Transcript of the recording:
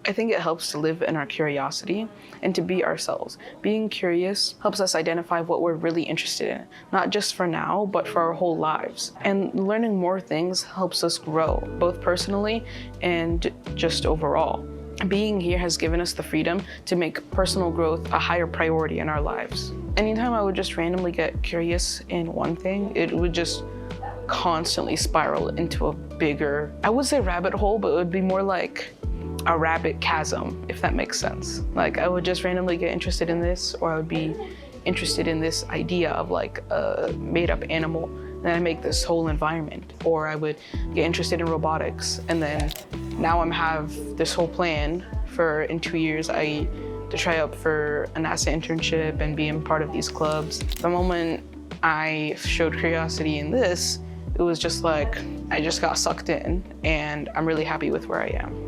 I think it helps to live in our curiosity and to be ourselves. Being curious helps us identify what we're really interested in, not just for now, but for our whole lives. And learning more things helps us grow, both personally and just overall. Being here has given us the freedom to make personal growth a higher priority in our lives. Anytime I would just randomly get curious in one thing, it would just constantly spiral into a bigger, I would say rabbit hole, but it would be more like a rabbit chasm, if that makes sense. Like I would just randomly get interested in this, or I would be interested in this idea of like a made up animal, and then I make this whole environment. Or I would get interested in robotics, and then now I have this whole plan for in 2 years to try out for a NASA internship and be in part of these clubs. The moment I showed curiosity in this, it was just like, I just got sucked in, and I'm really happy with where I am.